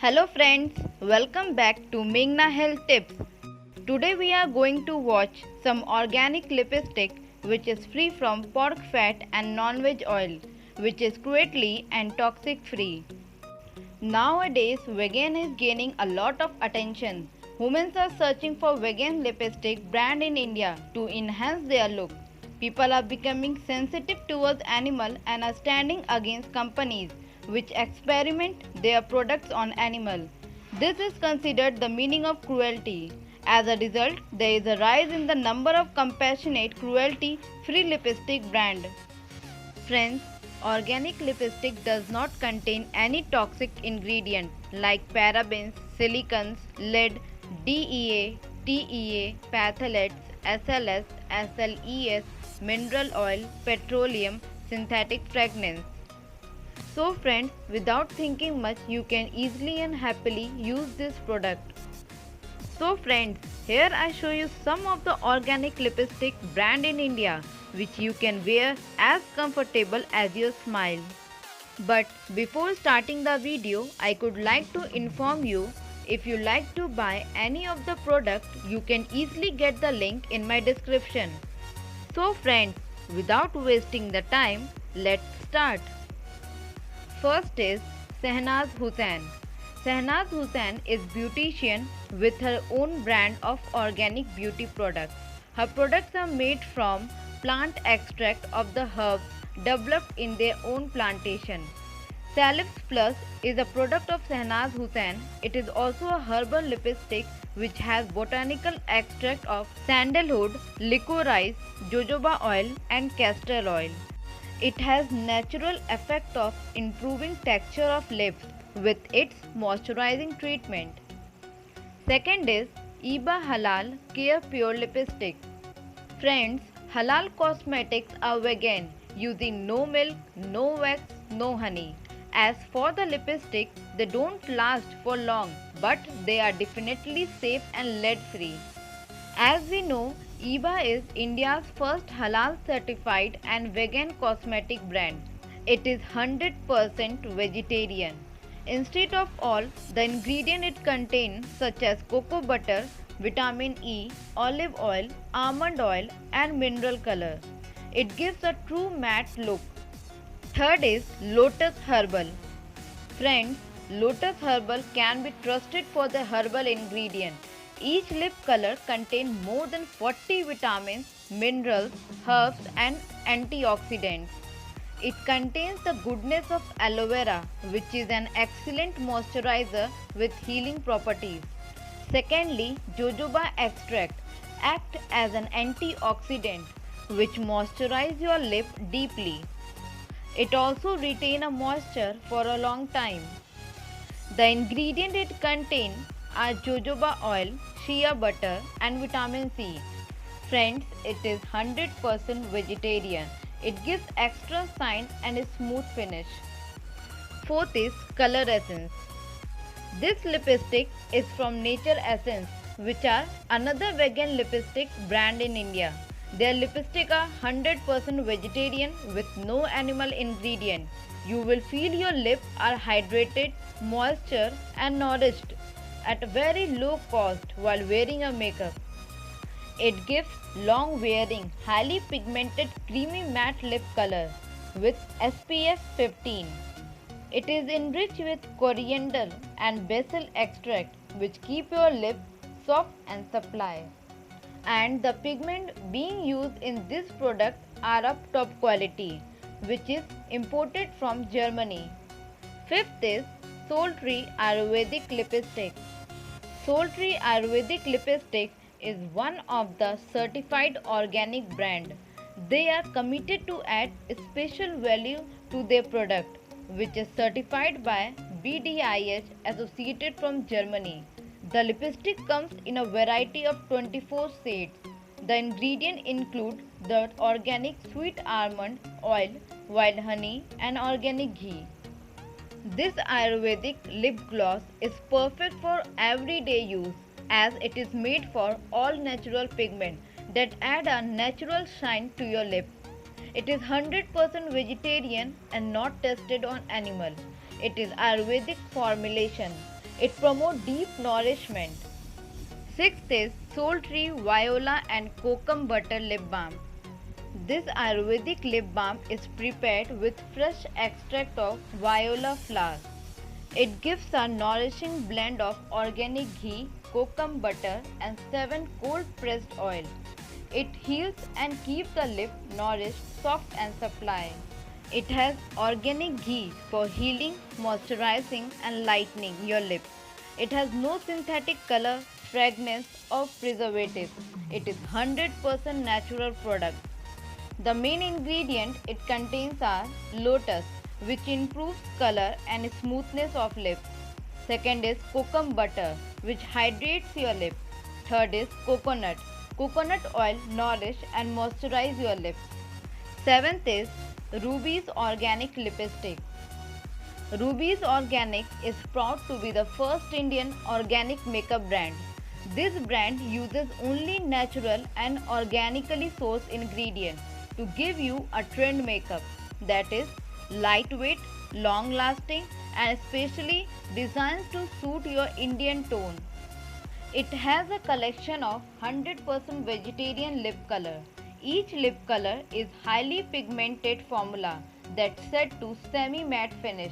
Hello friends, welcome back to Meghna Health Tips. Today we are going to watch some organic lipstick which is free from pork fat and non-veg oil, which is cruelty and toxic free. Nowadays vegan is gaining a lot of attention. Women are searching for vegan lipstick brand in India to enhance their look. People are becoming sensitive towards animal and are standing against companies which experiment their products on animal. This is considered the meaning of cruelty. As a result, there is a rise in the number of compassionate cruelty-free lipstick brand. Friends, organic lipstick does not contain any toxic ingredient like parabens, silicons, lead, DEA, TEA, phthalates, SLS, SLES, mineral oil, petroleum, synthetic fragrance. So friends, without thinking much, you can easily and happily use this product. So friends, here I show you some of the organic lipstick brand in India which you can wear as comfortable as your smile. But before starting the video, I could like to inform you, if you like to buy any of the product, you can easily get the link in my description. So friends, without wasting the time, let's start. First is Shehnaz Hussain. Shehnaz Hussain is beautician with her own brand of organic beauty products. Her products are made from plant extract of the herbs developed in their own plantation. Salifs Plus is a product of Shehnaz Hussain. It is also a herbal lipstick which has botanical extract of sandalwood, licorice, jojoba oil and castor oil. It has natural effect of improving texture of lips with its moisturizing treatment. Second is Eba Halal Care Pure Lipstick. Friends, halal cosmetics are vegan, using no milk, no wax, no honey. As for the lipstick, they don't last for long, but they are definitely safe and lead free. As we know, Eba is India's first halal certified and vegan cosmetic brand. It is 100% vegetarian. Instead of all the ingredients it contains such as cocoa butter, vitamin E, olive oil, almond oil and mineral color, it gives a true matte look. Third is Lotus Herbal. Friends, Lotus Herbal can be trusted for the herbal ingredient. Each lip color contains more than 40 vitamins, minerals, herbs and antioxidants. It contains the goodness of aloe vera, which is an excellent moisturizer with healing properties. Secondly, jojoba extract acts as an antioxidant which moisturizes your lip deeply. It also retains a moisture for a long time. The ingredients it contains are jojoba oil, shea butter and vitamin C. Friends, it is 100% vegetarian. It gives extra shine and a smooth finish. Fourth is Color Essence. This lipstick is from Nature Essence, which are another vegan lipstick brand in India. Their lipstick are 100% vegetarian with no animal ingredient. You will feel your lips are hydrated, moisture and nourished at a very low cost while wearing a makeup. It gives long wearing, highly pigmented creamy matte lip color with SPF 15. It is enriched with coriander and basil extract which keep your lips soft and supple. And the pigment being used in this product are of top quality, which is imported from Germany. Fifth is Soul Tree Ayurvedic Lipstick. Soul Tree Ayurvedic Lipstick is one of the certified organic brand. They are committed to add special value to their product, which is certified by BDIH Associated from Germany. The lipstick comes in a variety of 24 shades. The ingredients include the organic sweet almond oil, wild honey and organic ghee. This Ayurvedic lip gloss is perfect for everyday use as it is made for all natural pigment that add a natural shine to your lip. It is 100% vegetarian and not tested on animal. It is Ayurvedic formulation. It promotes deep nourishment. Sixth is Soul Tree Viola and Kokum Butter Lip Balm. This Ayurvedic lip balm is prepared with fresh extract of viola flower. It gives a nourishing blend of organic ghee, kokum butter and 7 cold pressed oil. It heals and keeps the lip nourished, soft and supple. It has organic ghee for healing, moisturizing and lightening your lips. It has no synthetic color, fragrance or preservatives. It is 100% natural product. The main ingredient it contains are lotus, which improves color and smoothness of lips. Second is kokum butter, which hydrates your lips. Third is coconut. Coconut oil nourish and moisturize your lips. Seventh is Ruby's Organic Lipstick. Ruby's Organic is proud to be the first Indian organic makeup brand. This brand uses only natural and organically sourced ingredients to give you a trend makeup that is lightweight, long lasting and specially designed to suit your Indian tone. It has a collection of 100% vegetarian lip color. Each lip color is highly pigmented formula that's set to semi-matte finish.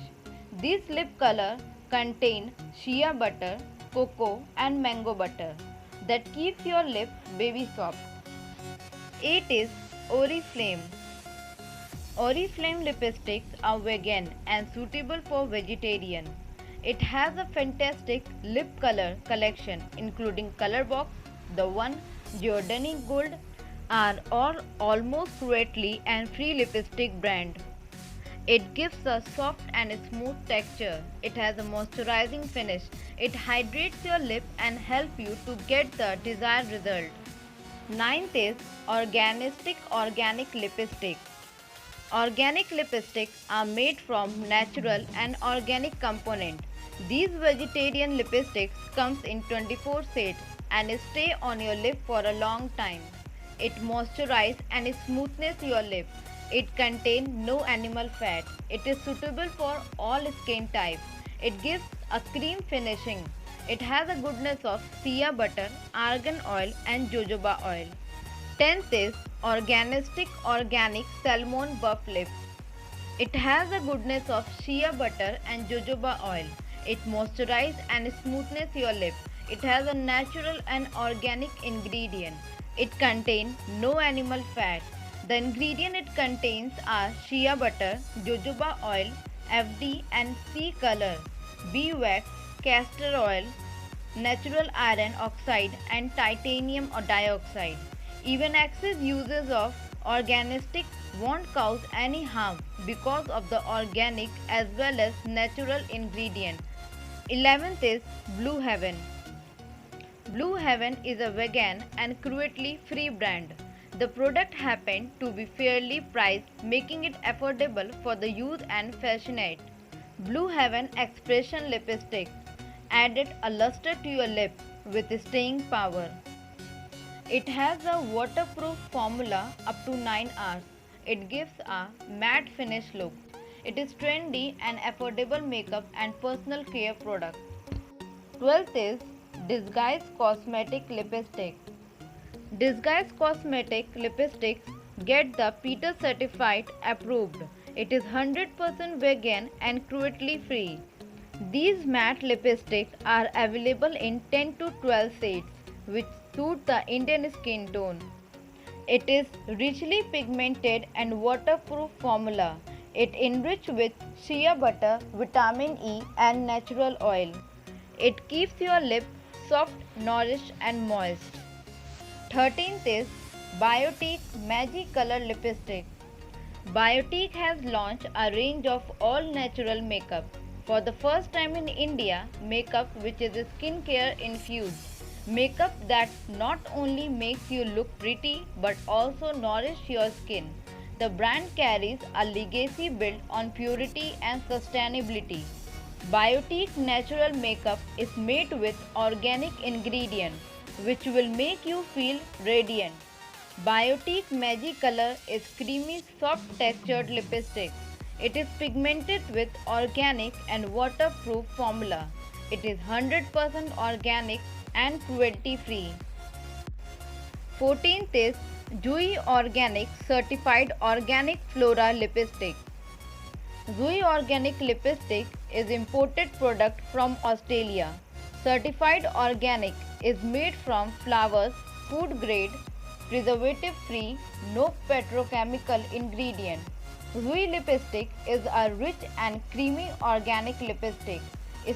This lip color contain shea butter, cocoa and mango butter that keeps your lip baby soft. 8 is Oriflame. Oriflame lipsticks are vegan and suitable for vegetarian. It has a fantastic lip color collection including Colorbox, The One, Giordani Gold are all almost greatly and free lipstick brand. It gives a soft and smooth texture. It has a moisturizing finish. It hydrates your lip and help you to get the desired result. Ninth is Organistic Organic Lipstick. Organic lipsticks are made from natural and organic components. These vegetarian lipsticks comes in 24 shades and stay on your lip for a long time. It moisturizes and smoothes your lip. It contains no animal fat. It is suitable for all skin types. It gives a cream finishing. It has a goodness of shea butter, argan oil and jojoba oil. 10th is Organistic Organic Salmon Buff Lip. It has a goodness of shea butter and jojoba oil. It moisturizes and smoothes your lip. It has a natural and organic ingredient. It contains no animal fat. The ingredient it contains are shea butter, jojoba oil, FD and C color, bee wax, castor oil, natural iron oxide and titanium dioxide. Even excess uses of organistic won't cause any harm because of the organic as well as natural ingredient. 11th is Blue Heaven. Blue Heaven is a vegan and cruelty free brand. The product happened to be fairly priced, making it affordable for the youth and fashionate. Blue Heaven Expression Lipstick added a luster to your lip with staying power. It has a waterproof formula up to 9 hours. It gives a matte finish look. It is trendy and affordable makeup and personal care product. 12th is Disguise Cosmetic Lipstick. Disguise Cosmetic Lipsticks get the PETA certified approved. It is 100% vegan and cruelty free. These matte lipsticks are available in 10 to 12 shades which suit the Indian skin tone. It is richly pigmented and waterproof formula. It enriched with shea butter, vitamin E and natural oil. It keeps your lips soft, nourished and moist. 13th is Biotique Magic Color Lipstick. Biotique has launched a range of all natural makeup. For the first time in India, makeup which is skincare infused. Makeup that not only makes you look pretty but also nourish your skin. The brand carries a legacy built on purity and sustainability. Biotique natural makeup is made with organic ingredients which will make you feel radiant. Biotique Magic Color is creamy soft textured lipstick. It is pigmented with organic and waterproof formula. It is 100% organic and cruelty free. 14th is Zui Organic Certified Organic Flora Lipstick. Zui Organic Lipstick is imported product from Australia. Certified organic is made from flowers, food grade, preservative free, no petrochemical ingredient. Zui lipstick is a rich and creamy organic lipstick,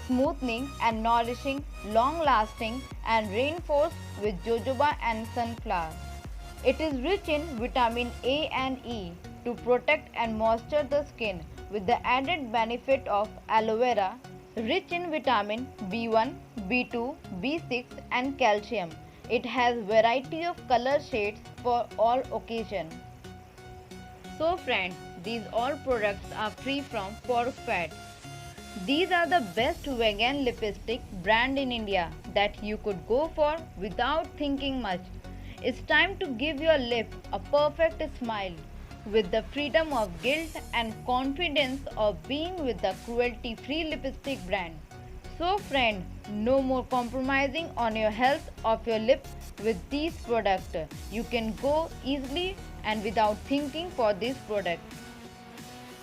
smoothing and nourishing, long lasting and reinforced with jojoba and sunflower. It is rich in vitamin A and E to protect and moisture the skin with the added benefit of aloe vera, rich in vitamin B1, B2, B6 and calcium. It has variety of color shades for all occasions. So friends, these all products are free from pork fat. These are the best vegan lipstick brand in India that you could go for without thinking much. It's time to give your lip a perfect smile with the freedom of guilt and confidence of being with the cruelty-free lipstick brand. So friend, no more compromising on your health of your lips with these products. You can go easily and without thinking for this product.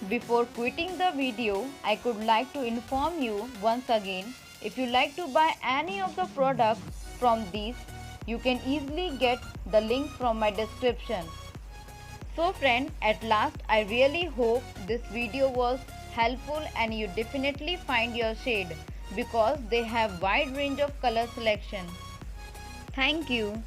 Before quitting the video, I could like to inform you once again, if you like to buy any of the products from these, you can easily get the link from my description. So friend, at last I really hope this video was helpful and you definitely find your shade because they have wide range of color selection. Thank you.